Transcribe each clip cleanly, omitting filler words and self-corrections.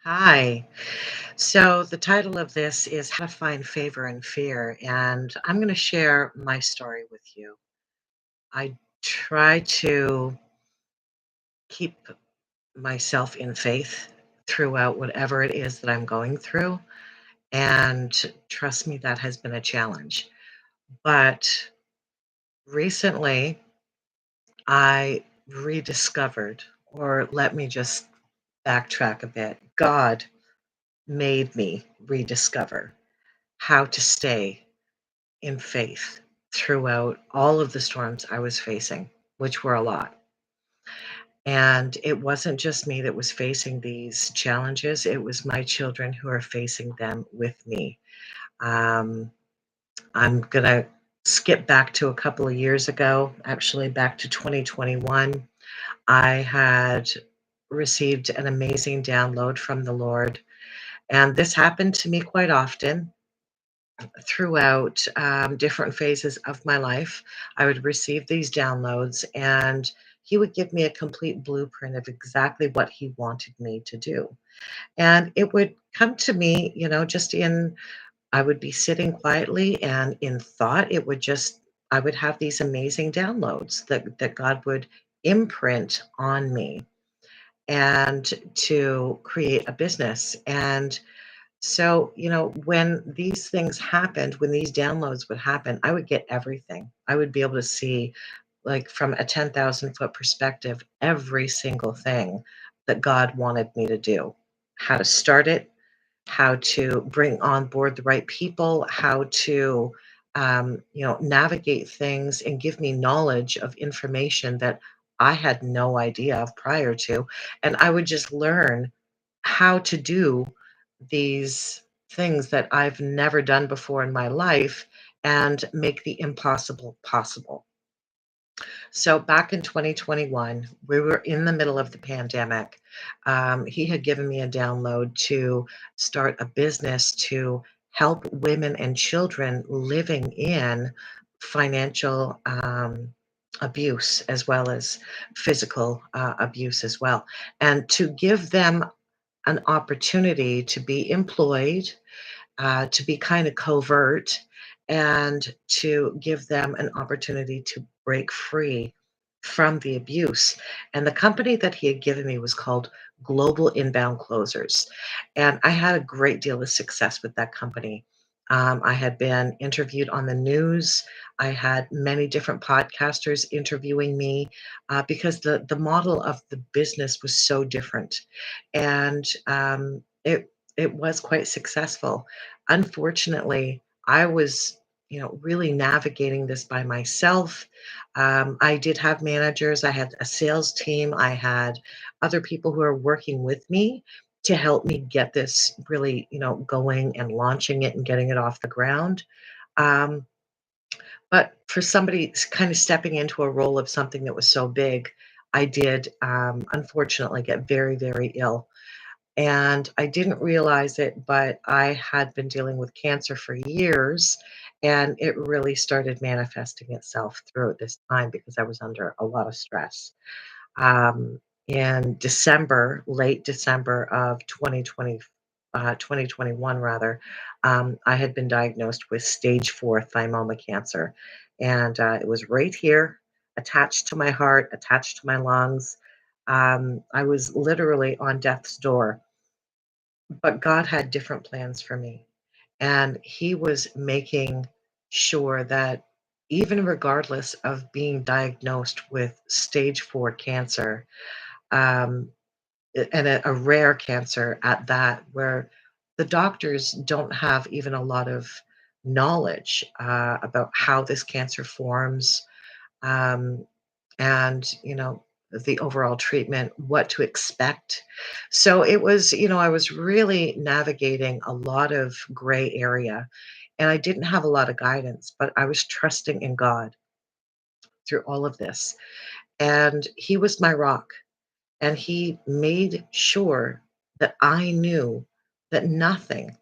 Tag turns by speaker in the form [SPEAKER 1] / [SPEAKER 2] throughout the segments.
[SPEAKER 1] Hi. So, the title of this is How to Find Favor in Fear. And I'm going to share my story with you. I try to keep myself in faith throughout whatever it is that I'm going through. And trust me, that has been a challenge. But recently, I rediscovered, or let me just backtrack a bit. God made me rediscover how to stay in faith throughout all of the storms I was facing, which were a lot. And it wasn't just me that was facing these challenges, it was my children who are facing them with me. Um, I'm going to skip back to a couple of years ago, actually back to 2021. I had received an amazing download from the Lord. And this happened to me quite often throughout different phases of my life. I would receive these downloads, and he would give me a complete blueprint of exactly what he wanted me to do. And it would come to me, just in, I would be sitting quietly and in thought, I would have these amazing downloads that God would imprint on me and to create a business. And so, when these things happened, when these downloads would happen, I would get everything. I would be able to see, like, from a 10,000-foot perspective, every single thing that God wanted me to do, how to start it, how to bring on board the right people, how to, navigate things and give me knowledge of information that I had no idea of prior to. And I would just learn how to do these things that I've never done before in my life and make the impossible possible. So back in 2021, we were in the middle of the pandemic. He had given me a download to start a business to help women and children living in financial abuse as well as physical abuse as well, and to give them an opportunity to be employed, to be kind of covert, and to give them an opportunity to break free from the abuse. And the company that he had given me was called Global Inbound Closers. And I had a great deal of success with that company. I had been interviewed on the news. I had many different podcasters interviewing me because the model of the business was so different. And it was quite successful. Unfortunately, I was, really navigating this by myself. I did have managers, I had a sales team, I had other people who are working with me to help me get this really, going and launching it and getting it off the ground. Um, but for somebody kind of stepping into a role of something that was so big, I did unfortunately get very, very ill, and I didn't realize it, but I had been dealing with cancer for years, and it really started manifesting itself throughout this time because I was under a lot of stress. Um, in December, late December of 2021 rather, I had been diagnosed with stage 4 thymoma cancer. And it was right here, attached to my heart, attached to my lungs. I was literally on death's door, but God had different plans for me. And He was making sure that even regardless of being diagnosed with stage 4 cancer, um, and a rare cancer at that, where the doctors don't have even a lot of knowledge about how this cancer forms, um, and the overall treatment, what to expect. So it was, I was really navigating a lot of gray area, and I didn't have a lot of guidance, but I was trusting in God through all of this, and He was my rock, and He made sure that I knew that nothing,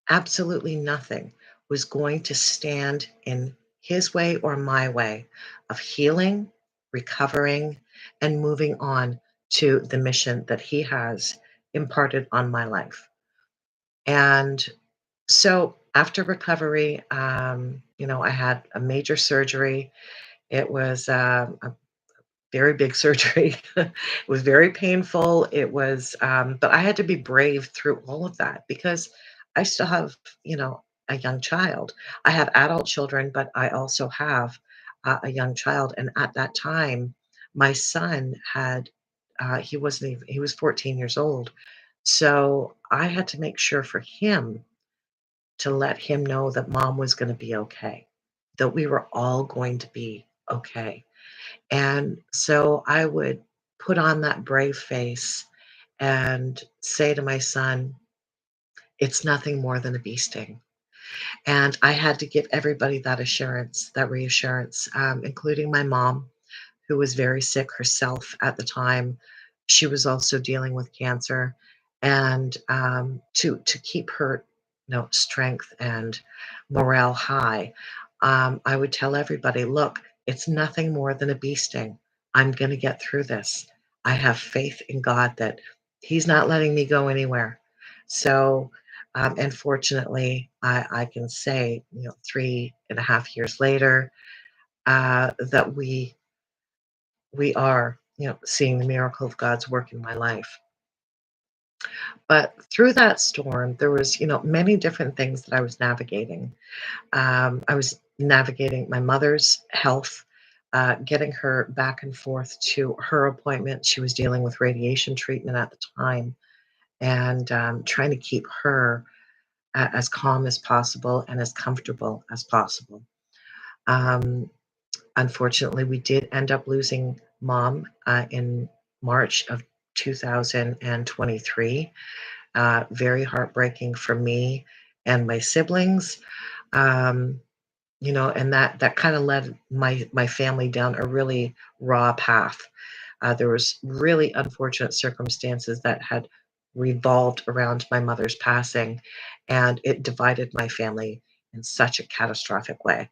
[SPEAKER 1] absolutely nothing, was going to stand in His way or my way of healing, recovering, and moving on to the mission that He has imparted on my life. And so after recovery, I had a major surgery. It was a very big surgery. It was very painful. But I had to be brave through all of that because I still have, a young child. I have adult children, but I also have a young child. And at that time, my son he wasn't even, he was 14 years old. So I had to make sure for him to let him know that mom was going to be okay, that we were all going to be okay. And so I would put on that brave face and say to my son, it's nothing more than a bee sting. And I had to give everybody that assurance, that reassurance, including my mom, who was very sick herself at the time. She was also dealing with cancer, and to keep her, strength and morale high, I would tell everybody, "Look, it's nothing more than a bee sting. I'm going to get through this. I have faith in God that He's not letting me go anywhere." So, and fortunately, I can say, 3.5 years later, that we are, seeing the miracle of God's work in my life. But through that storm, there was, many different things that I was navigating. I was navigating my mother's health, getting her back and forth to her appointment. She was dealing with radiation treatment at the time, and trying to keep her as calm as possible and as comfortable as possible. Um, Unfortunately, we did end up losing mom in March of 2023. Very heartbreaking for me and my siblings. Um, and that kind of led my family down a really raw path. There was really unfortunate circumstances that had revolved around my mother's passing, and it divided my family in such a catastrophic way.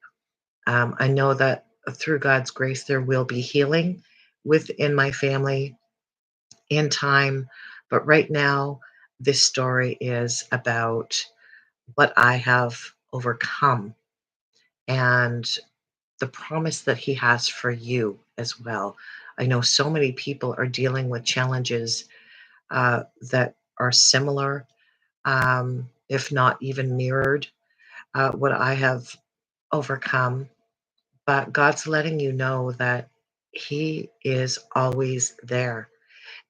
[SPEAKER 1] I know that through God's grace, there will be healing within my family in time. But right now, this story is about what I have overcome and the promise that He has for you as well. I know so many people are dealing with challenges that are similar, if not even mirrored, what I have overcome. But God's letting you know that He is always there,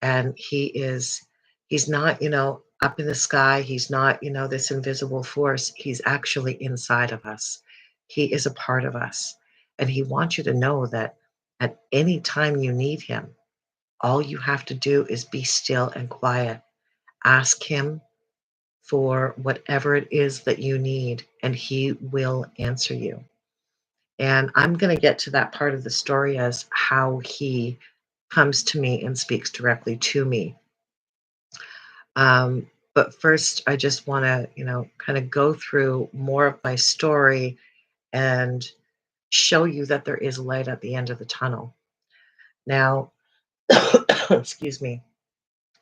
[SPEAKER 1] and he's not, up in the sky. He's not, this invisible force. He's actually inside of us. He is a part of us, and He wants you to know that at any time you need Him, all you have to do is be still and quiet. Ask Him for whatever it is that you need, and He will answer you. And I'm going to get to that part of the story as how He comes to me and speaks directly to me. But first, I just want to, kind of go through more of my story and show you that there is light at the end of the tunnel. Now, excuse me,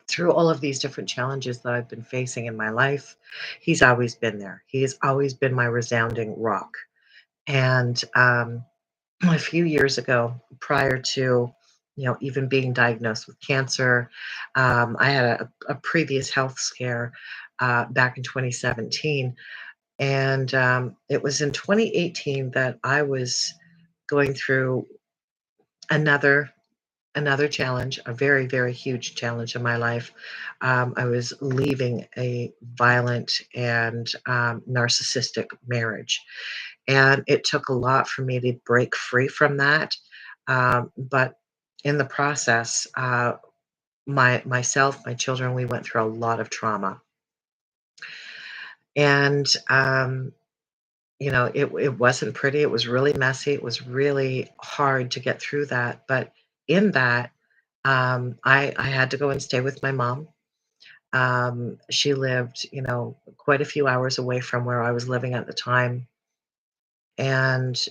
[SPEAKER 1] through all of these different challenges that I've been facing in my life, He's always been there. He has always been my resounding rock. And a few years ago, prior to even being diagnosed with cancer, I had a previous health scare back in 2017, and it was in 2018 that I was going through another another challenge, a very very huge challenge in my life. I was leaving a violent and narcissistic marriage, and it took a lot for me to break free from that. But in the process, my children, we went through a lot of trauma, and it wasn't pretty. It was really messy. It was really hard to get through that. But in that, I had to go and stay with my mom. She lived, quite a few hours away from where I was living at the time, and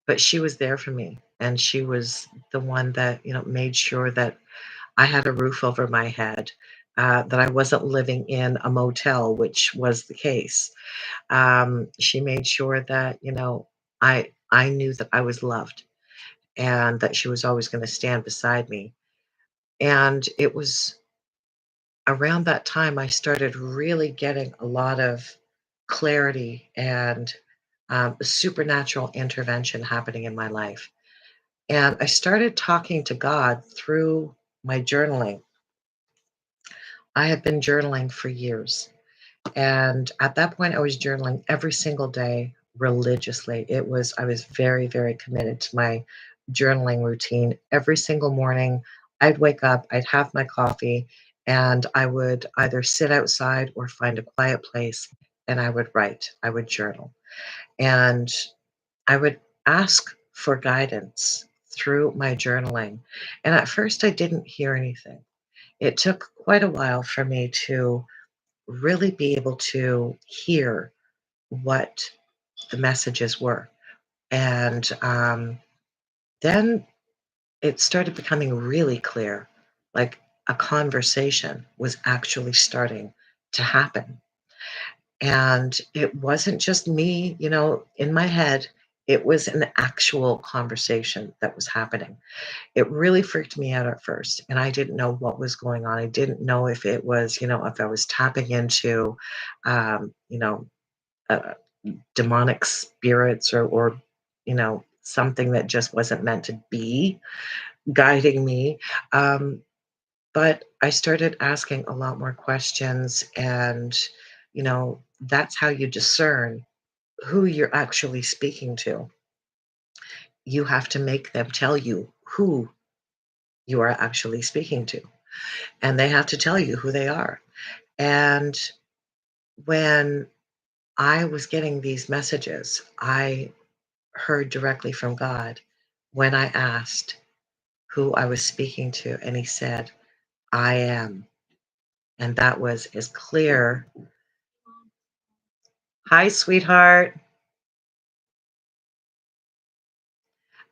[SPEAKER 1] but she was there for me, and she was the one that, made sure that I had a roof over my head, that I wasn't living in a motel, which was the case. She made sure that, I knew that I was loved and that she was always going to stand beside me. And it was around that time I started really getting a lot of clarity and supernatural intervention happening in my life. And I started talking to God through my journaling. I had been journaling for years. And at that point, I was journaling every single day religiously. I was very, very committed to my journaling routine. Every single morning, I'd wake up, I'd have my coffee, and I would either sit outside or find a quiet place and I would write, I would journal. And I would ask for guidance through my journaling. And at first, I didn't hear anything. It took quite a while for me to really be able to hear what the messages were. And then it started becoming really clear, like a conversation was actually starting to happen. And it wasn't just me, in my head, it was an actual conversation that was happening. It really freaked me out at first, and I didn't know what was going on. I didn't know if it was, if I was tapping into, um, you know, uh, demonic spirits or something that just wasn't meant to be guiding me. Um, but I started asking a lot more questions, and that's how you discern who you're actually speaking to. You have to make them tell you who you are actually speaking to, and they have to tell you who they are. And when I was getting these messages, I heard directly from God when I asked who I was speaking to, and He said, I am. And that was as clear. Hi, sweetheart.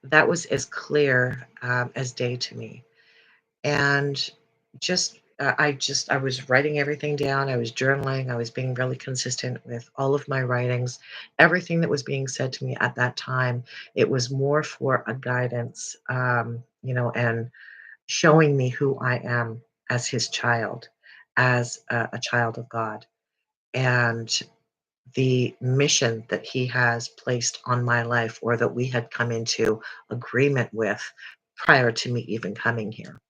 [SPEAKER 1] That was as clear as day to me. And I was writing everything down. I was journaling. I was being really consistent with all of my writings. Everything that was being said to me at that time, it was more for a guidance, and showing me who I am as His child, as a child of God, and the mission that He has placed on my life, or that we had come into agreement with prior to me even coming here.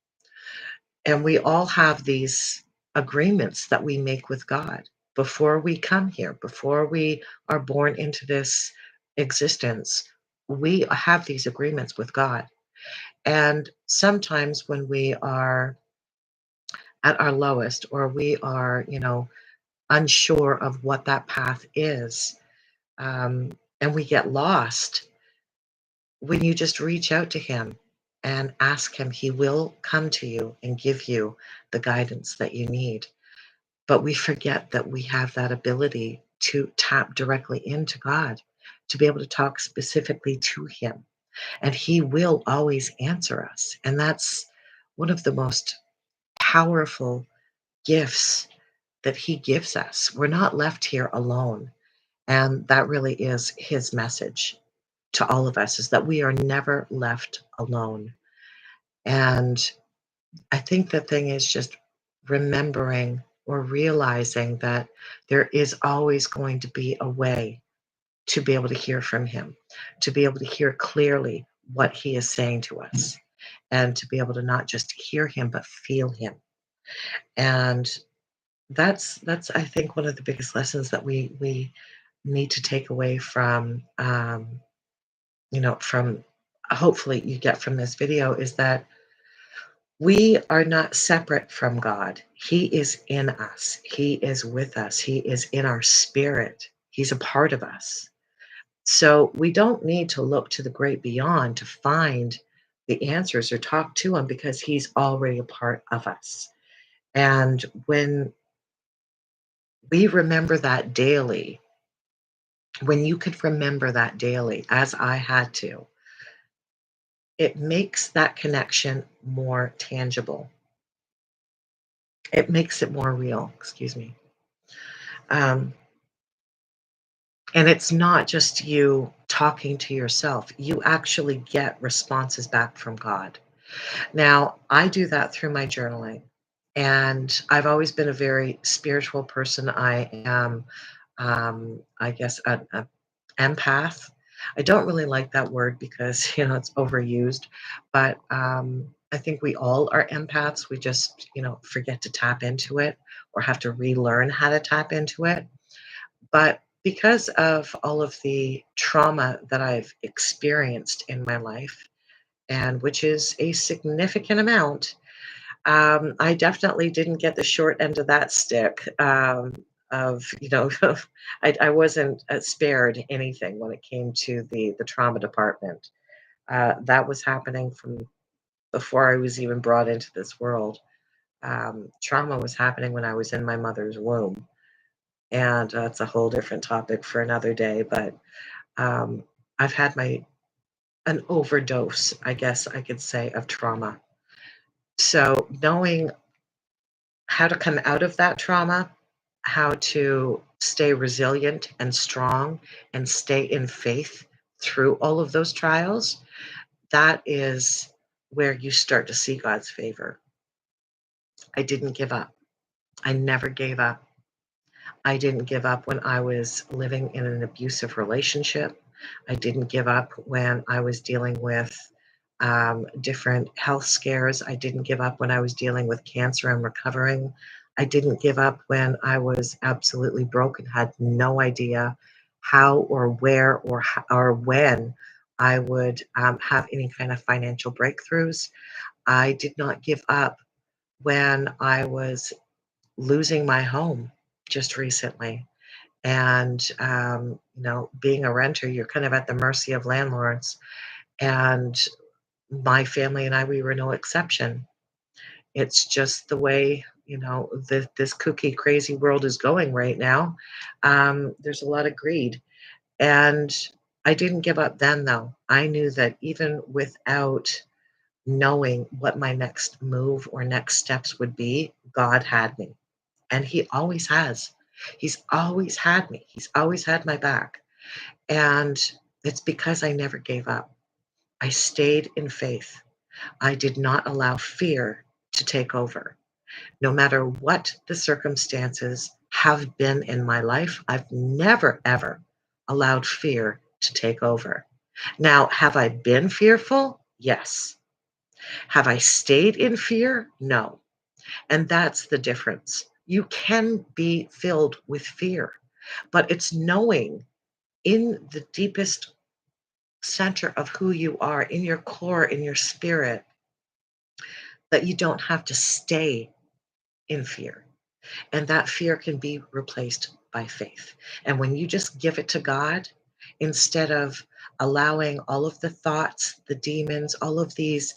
[SPEAKER 1] And we all have these agreements that we make with God before we come here, before we are born into this existence. We have these agreements with God. And sometimes when we are at our lowest, or we are, unsure of what that path is, and we get lost, when you just reach out to Him and ask Him, He will come to you and give you the guidance that you need. But we forget that we have that ability to tap directly into God, to be able to talk specifically to Him. And He will always answer us. And that's one of the most powerful gifts that He gives us. We're not left here alone. And that really is His message to all of us, is that we are never left alone. And I think the thing is just remembering or realizing that there is always going to be a way to be able to hear from Him, to be able to hear clearly what He is saying to us, and to be able to not just hear Him, but feel Him. And that's I think one of the biggest lessons that we need to take away from from hopefully you get from this video, is that we are not separate from God. He is in us. He is with us. He is in our spirit. He's a part of us. So we don't need to look to the great beyond to find the answers or talk to Him, because He's already a part of us. And when we remember that daily, when you could remember that daily, as I had to, it makes that connection more tangible. It makes it more real, excuse me. Um, and it's not just you talking to yourself. You actually get responses back from God. Now, I do that through my journaling. And I've always been a very spiritual person. I am, I guess, an empath. I don't really like that word because it's overused, but I think we all are empaths. We just forget to tap into it or have to relearn how to tap into it. But because of all of the trauma that I've experienced in my life, and which is a significant amount, I definitely didn't get the short end of that stick. I wasn't spared anything when it came to the trauma department. That was happening from before I was even brought into this world. Trauma was happening when I was in my mother's womb, and it's a whole different topic for another day. But um, I've had my an overdose, I guess I could say, of trauma. So knowing how to come out of that trauma, how to stay resilient and strong and stay in faith through all of those trials, that is where you start to see God's favor. I didn't give up. I never gave up. I didn't give up when I was living in an abusive relationship. I didn't give up when I was dealing with different health scares. I didn't give up when I was dealing with cancer and recovering. I didn't give up when I was absolutely broken, had no idea how or where or when I would have any kind of financial breakthroughs. I did not give up when I was losing my home just recently. And, being a renter, you're kind of at the mercy of landlords. And my family and I, we were no exception. It's just the way, this kooky, crazy world is going right now. There's a lot of greed. And I didn't give up then, though. I knew that even without knowing what my next move or next steps would be, God had me. And He always has. He's always had me. He's always had my back. And it's because I never gave up. I stayed in faith. I did not allow fear to take over. No matter what the circumstances have been in my life, I've never, ever allowed fear to take over. Now, have I been fearful? Yes. Have I stayed in fear? No. And that's the difference. You can be filled with fear, but it's knowing in the deepest center of who you are, in your core, in your spirit, that you don't have to stay in fear. And that fear can be replaced by faith. And when you just give it to God, instead of allowing all of the thoughts, the demons, all of these,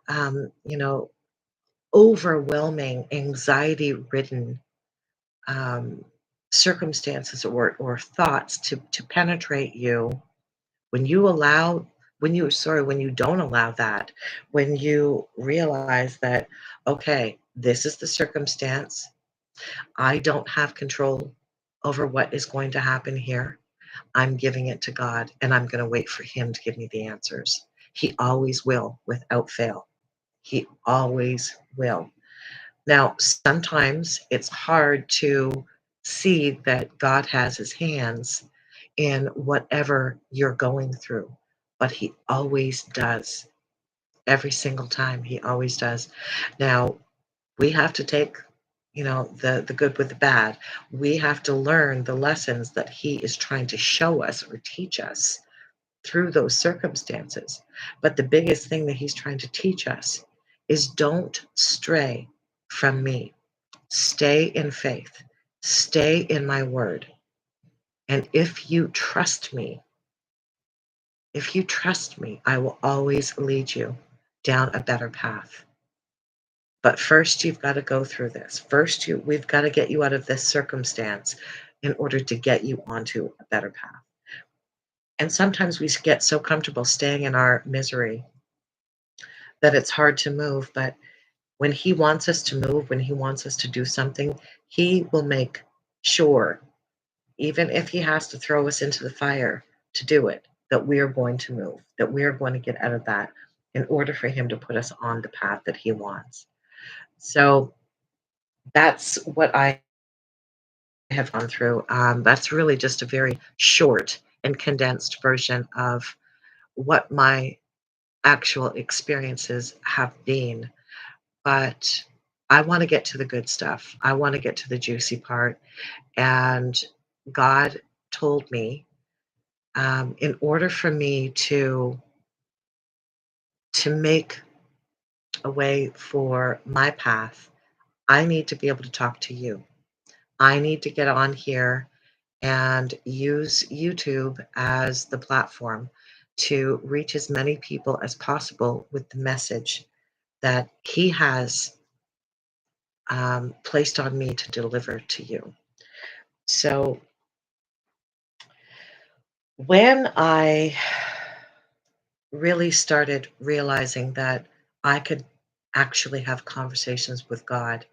[SPEAKER 1] um, you know, overwhelming, anxiety ridden um, circumstances or thoughts to penetrate you, when you allow, when you don't allow that, when you realize that, okay, this is the circumstance, I don't have control over what is going to happen here. I'm giving it to God and I'm going to wait for Him to give me the answers. He always will without fail. He always will. Now, sometimes it's hard to see that God has His hands in whatever you're going through, but He always does. Every single time, He always does. Now, we have to take, the good with the bad. We have to learn the lessons that He is trying to show us or teach us through those circumstances. But the biggest thing that He's trying to teach us is don't stray from me. Stay in faith. Stay in my word. And if you trust me, I will always lead you down a better path. But first, you've got to go through this. First, we've got to get you out of this circumstance in order to get you onto a better path. And sometimes we get so comfortable staying in our misery that it's hard to move. But When He wants us to move, when He wants us to do something, He will make sure, even if He has to throw us into the fire to do it, that we are going to move, that we are going to get out of that in order for Him to put us on the path that He wants. So that's what I have gone through. That's really just a very short and condensed version of what my actual experiences have been. But I want to get to the good stuff. I want to get to the juicy part. And God told me, in order for me to make a way for my path, I need to be able to talk to you. I need to get on here and use YouTube as the platform to reach as many people as possible with the message that He has placed on me to deliver to you. So when I really started realizing that I could actually have conversations with God,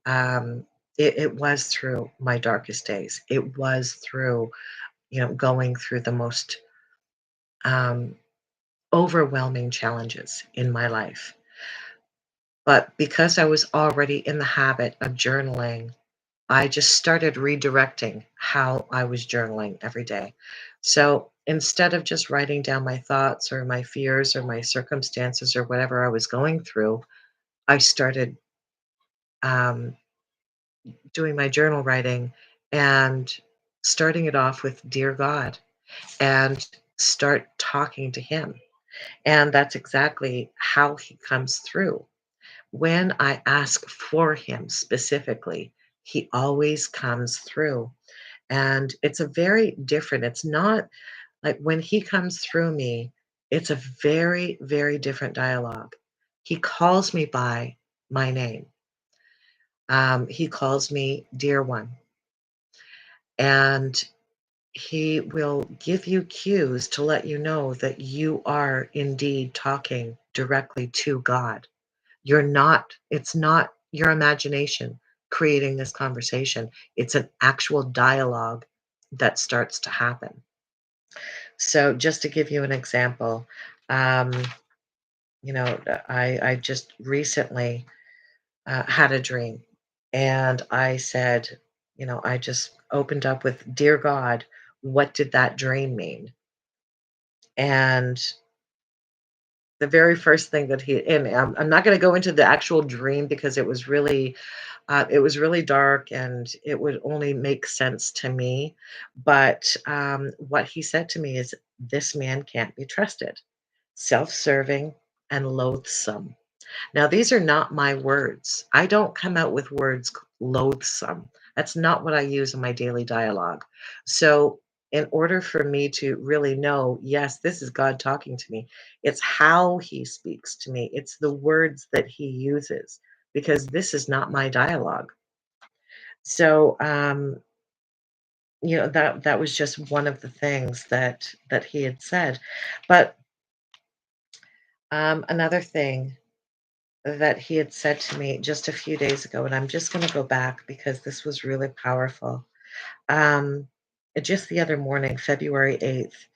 [SPEAKER 1] um, it was through my darkest days. It was through, going through the most um, overwhelming challenges in my life. But because I was already in the habit of journaling, I just started redirecting how I was journaling every day. So instead of just writing down my thoughts or my fears or my circumstances or whatever I was going through, I started um, doing my journal writing and starting it off with Dear God and start talking to Him. And that's exactly how He comes through. When I ask for Him specifically, He always comes through. And it's a very different, it's not like when He comes through me, it's a very, very different dialogue. He calls me by my name. He calls me dear one. And He will give you cues to let you know that you are indeed talking directly to God. It's not your imagination creating this conversation. It's an actual dialogue that starts to happen. So just to give you an example, um, I just recently had a dream, and I said, I just opened up with, "Dear God, what did that dream mean?" And the very first thing that and I'm not going to go into the actual dream because it was really dark and it would only make sense to me. But what he said to me is, "This man can't be trusted, self-serving and loathsome." Now, these are not my words. I don't come out with words loathsome. That's not what I use in my daily dialogue. So, in order for me to really know, yes, this is God talking to me, it's how He speaks to me, it's the words that He uses, because this is not my dialogue. So, that was just one of the things that He had said. But another thing that He had said to me just a few days ago, and I'm just going to go back because this was really powerful. Um, just the other morning, February 8th,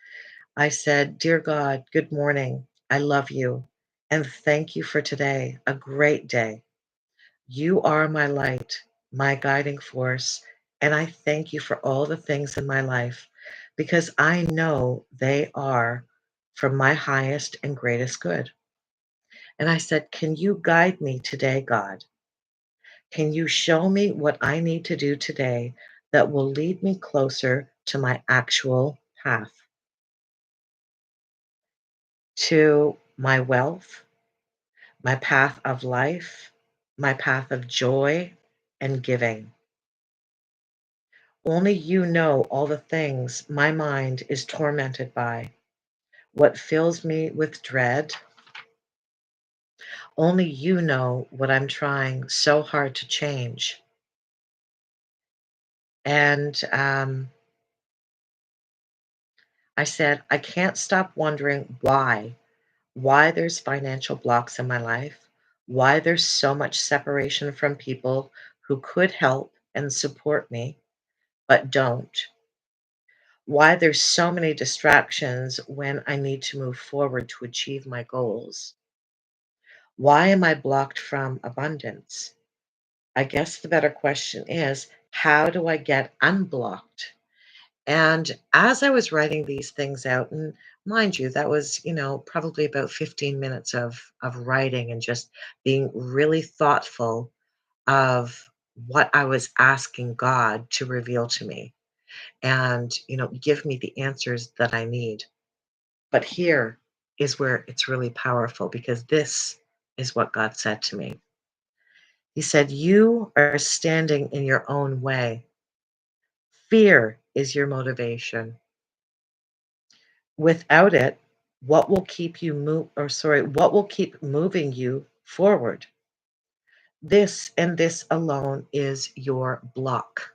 [SPEAKER 1] I said, "Dear God, good morning. I love you. And thank you for today, a great day. You are my light, my guiding force. And I thank you for all the things in my life because I know they are for my highest and greatest good." And I said, "Can you guide me today, God? Can you show me what I need to do today that will lead me closer to my actual path, to my wealth, my path of life, my path of joy and giving? Only you know all the things my mind is tormented by, what fills me with dread. Only you know what I'm trying so hard to change." And I said, "I can't stop wondering why there's financial blocks in my life, why there's so much separation from people who could help and support me but don't, why there's so many distractions when I need to move forward to achieve my goals. Why am I blocked from abundance? I guess the better question is, how do I get unblocked? And as I was writing these things out, and mind you, that was, probably about 15 minutes of writing and just being really thoughtful of what I was asking God to reveal to me and, give me the answers that I need. But here is where it's really powerful because this is what God said to me. He said, "You are standing in your own way. Fear is your motivation. Without it, what will keep moving you forward? This and this alone is your block."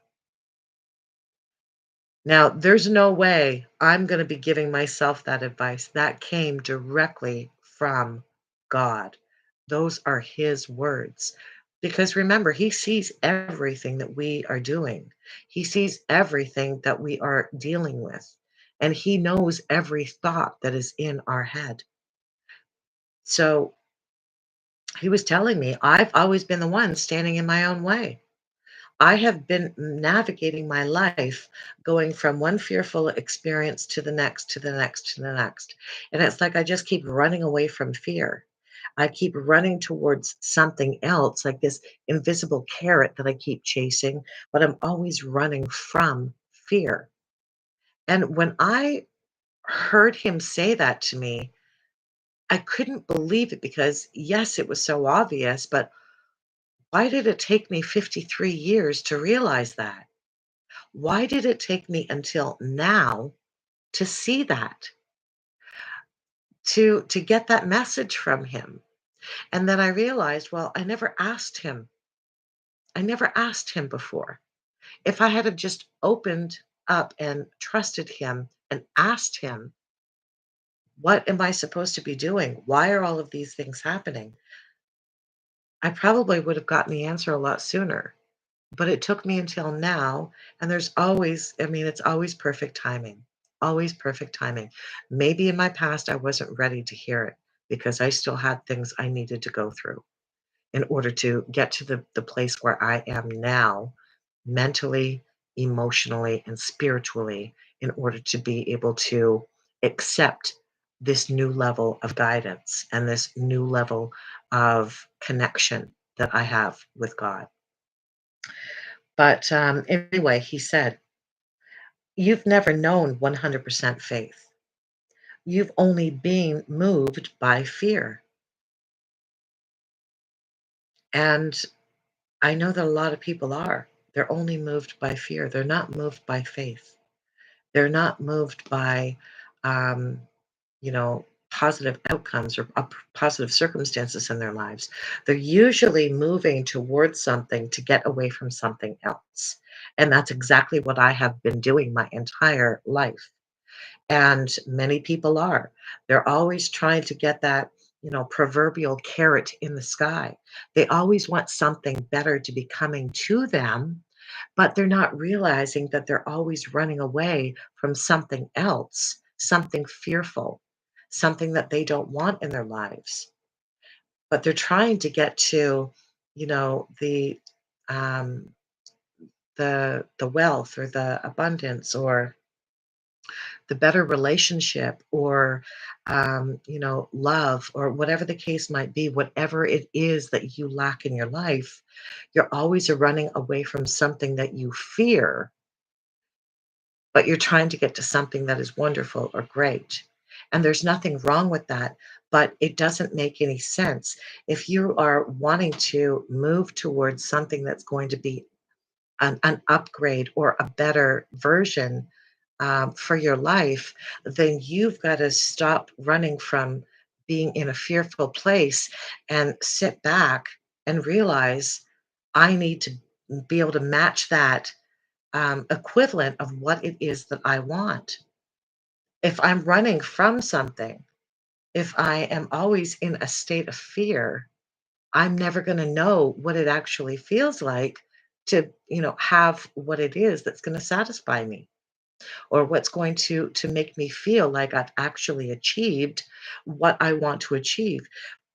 [SPEAKER 1] Now, there's no way I'm gonna be giving myself that advice. That came directly from God. Those are his words. Because remember, he sees everything that we are doing. He sees everything that we are dealing with, and he knows every thought that is in our head. So, he was telling me, I've always been the one standing in my own way. I have been navigating my life going from one fearful experience to the next, to the next, to the next. And it's like I just keep running away from fear. I keep running towards something else, like this invisible carrot that I keep chasing, but I'm always running from fear. And when I heard him say that to me, I couldn't believe it because, yes, it was so obvious, but why did it take me 53 years to realize that? Why did it take me until now to see that, to get that message from him? And then I realized, well, I never asked him. I never asked him before. If I had have just opened up and trusted him and asked him, what am I supposed to be doing? Why are all of these things happening? I probably would have gotten the answer a lot sooner. But it took me until now, and it's always perfect timing, always perfect timing. Maybe in my past, I wasn't ready to hear it because I still had things I needed to go through in order to get to the place where I am now, mentally, emotionally, and spiritually, in order to be able to accept this new level of guidance and this new level of connection that I have with God. But, anyway, he said, "You've never known 100% faith. You've only been moved by fear." And I know that a lot of people are. They're only moved by fear. They're not moved by faith. They're not moved by, um, positive outcomes or positive circumstances in their lives. They're usually moving towards something to get away from something else. And that's exactly what I have been doing my entire life. And many people are. They're always trying to get that, proverbial carrot in the sky. They always want something better to be coming to them, but they're not realizing that they're always running away from something else, something fearful, something that they don't want in their lives. But they're trying to get to, you know, the um, the wealth or the abundance or the better relationship or love or whatever the case might be, whatever it is that you lack in your life, you're always running away from something that you fear, but you're trying to get to something that is wonderful or great. And there's nothing wrong with that, but it doesn't make any sense. If you are wanting to move towards something that's going to be an upgrade or a better version for your life, then you've got to stop running from being in a fearful place and sit back and realize I need to be able to match that equivalent of what it is that I want. If I'm running from something, if I am always in a state of fear, I'm never going to know what it actually feels like to, have what it is that's going to satisfy me or what's going to make me feel like I've actually achieved what I want to achieve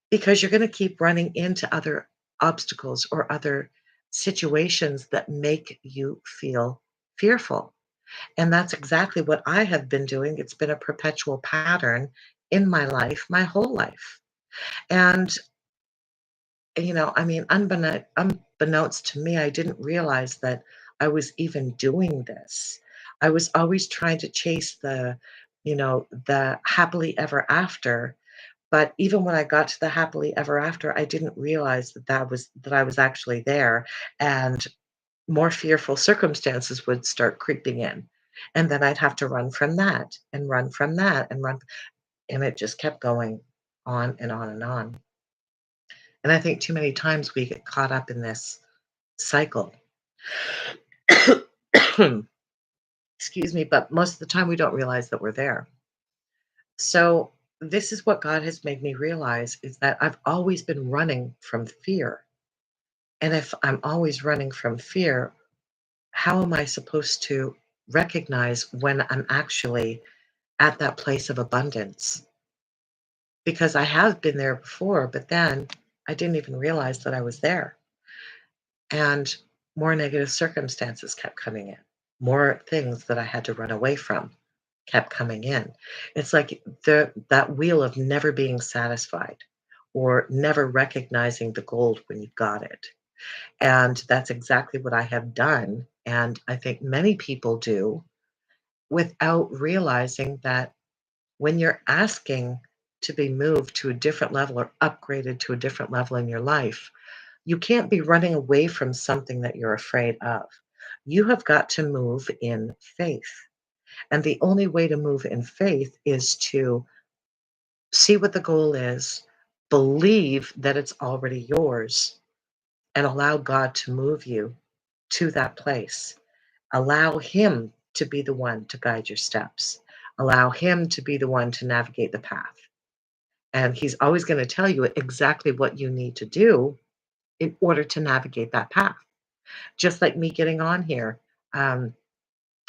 [SPEAKER 1] because you're going to keep running into other obstacles or other situations that make you feel fearful. And that's exactly what I have been doing. It's been a perpetual pattern in my life, my whole life. And, I mean, unbeknownst to me, I didn't realize that I was even doing this. I was always trying to chase the happily ever after. But even when I got to the happily ever after, I didn't realize that I was actually there, and more fearful circumstances would start creeping in. And then I'd have to run from that and run from that and run, and it just kept going on and on and on. And I think too many times we get caught up in this cycle. Excuse me, but most of the time we don't realize that we're there. So this is what God has made me realize is that I've always been running from fear. And if I'm always running from fear, how am I supposed to recognize when I'm actually at that place of abundance? Because I have been there before, but then I didn't even realize that I was there. And more negative circumstances kept coming in. More things that I had to run away from kept coming in. It's like that wheel of never being satisfied or never recognizing the gold when you got it. And that's exactly what I have done. And I think many people do without realizing that when you're asking to be moved to a different level or upgraded to a different level in your life, you can't be running away from something that you're afraid of. You have got to move in faith. And the only way to move in faith is to see what the goal is, believe that it's already yours, and allow God to move you to that place. Allow Him to be the one to guide your steps. Allow Him to be the one to navigate the path. And He's always going to tell you exactly what you need to do in order to navigate that path. Just like me getting on here. Um,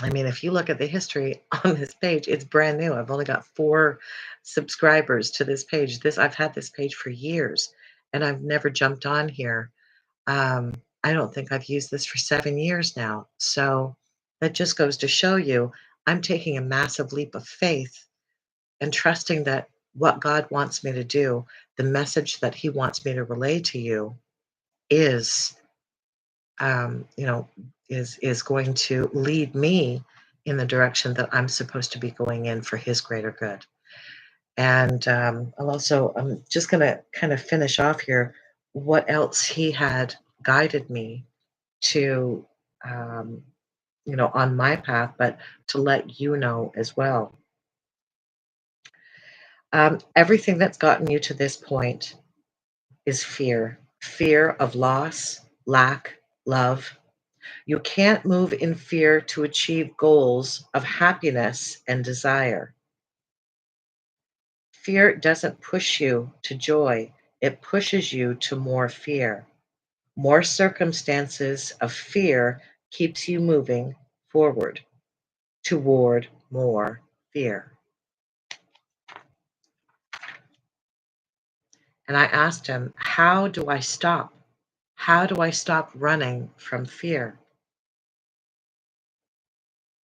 [SPEAKER 1] I mean, if you look at the history on this page, it's brand new. I've only got 4 subscribers to this page. I've had this page for years, and I've never jumped on here. I don't think I've used this for 7 years now. So that just goes to show you I'm taking a massive leap of faith and trusting that what God wants me to do, the message that He wants me to relay to you is, um, you know, is going to lead me in the direction that I'm supposed to be going in for His greater good. And I'm just going to kind of finish off here what else He had guided me to, um, on my path, but to let you know as well. Everything that's gotten you to this point is fear of loss, lack, love. You can't move in fear to achieve goals of happiness and desire. Fear doesn't push you to joy, it pushes you to more fear. More circumstances of fear keeps you moving forward toward more fear. And I asked him, how do I stop? How do I stop running from fear?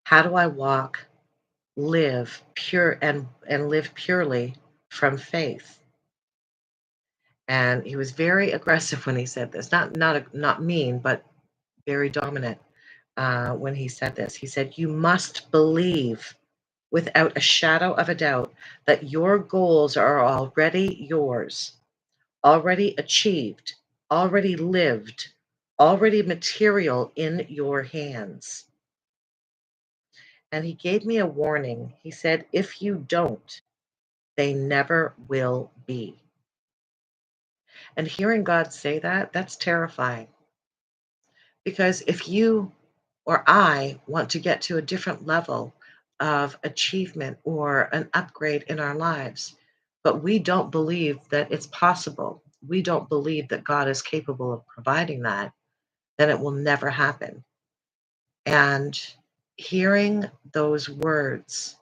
[SPEAKER 1] How do I walk, live pure and live purely from faith? And he was very aggressive when he said this. Not mean, but very dominant when he said this. He said, "You must believe without a shadow of a doubt that your goals are already yours, already achieved, already lived, already material in your hands." And he gave me a warning. He said, if you don't, they never will be. And hearing God say that, that's terrifying. Because if you or I want to get to a different level of achievement or an upgrade in our lives, but we don't believe that it's possible, we don't believe that God is capable of providing that, then it will never happen. And hearing those words,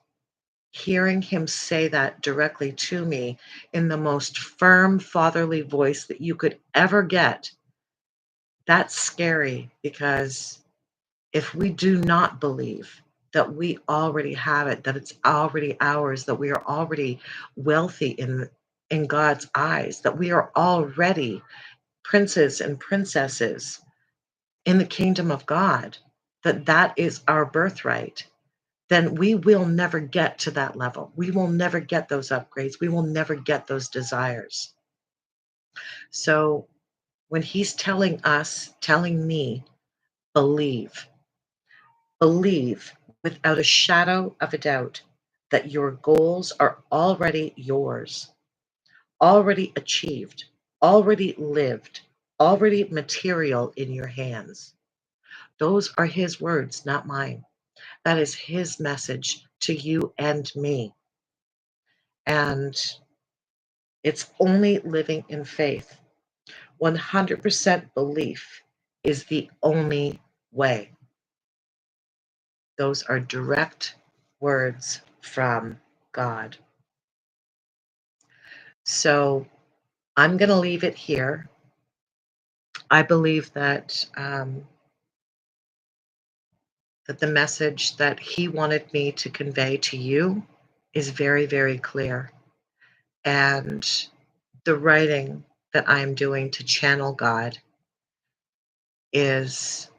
[SPEAKER 1] hearing him say that directly to me in the most firm fatherly voice that you could ever get, that's scary because if we do not believe that we already have it, that it's already ours, that we are already wealthy in God's eyes, that we are already princes and princesses in the kingdom of God, that that is our birthright, then we will never get to that level. We will never get those upgrades. We will never get those desires. So when he's telling us, telling me, believe, believe without a shadow of a doubt that your goals are already yours, already achieved, already lived, already material in your hands. Those are his words, not mine. That is his message to you and me. And it's only living in faith. 100% belief is the only way. Those are direct words from God. So I'm going to leave it here. I believe that the message that he wanted me to convey to you is very, very clear. And the writing that I'm doing to channel God is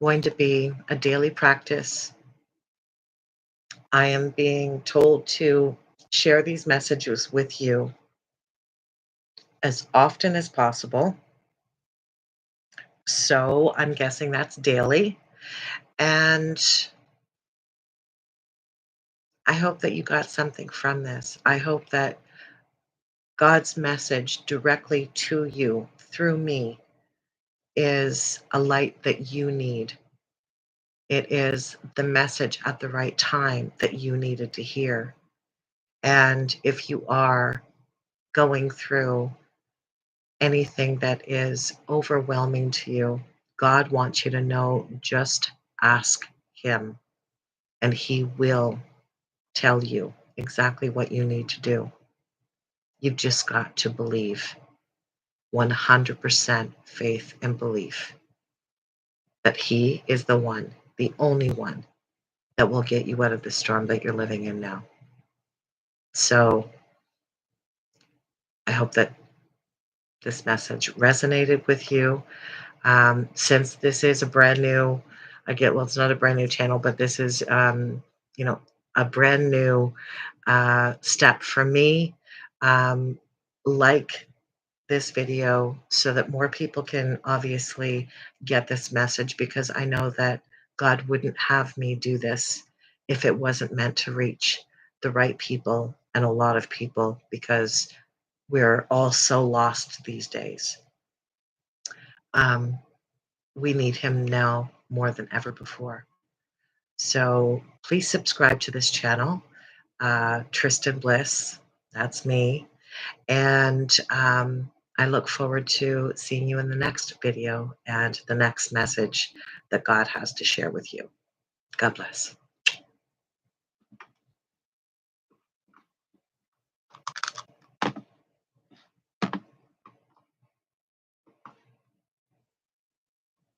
[SPEAKER 1] going to be a daily practice. I am being told to share these messages with you as often as possible. So I'm guessing that's daily. And I hope that you got something from this. I hope that God's message directly to you through me is a light that you need. It is the message at the right time that you needed to hear. And if you are going through anything that is overwhelming to you, God wants you to know just ask Him, and He will tell you exactly what you need to do. You've just got to believe 100% faith and belief that He is the one, the only one that will get you out of the storm that you're living in now. So I hope that this message resonated with you. Since this is a brand new, well, it's not a brand new channel, but this is, a brand new step for me. Um, like this video so that more people can obviously get this message, because I know that God wouldn't have me do this if it wasn't meant to reach the right people and a lot of people, because we're all so lost these days. Um, we need him now more than ever before. So please subscribe to this channel, Tristan Bliss, that's me. And I look forward to seeing you in the next video and the next message that God has to share with you. God bless.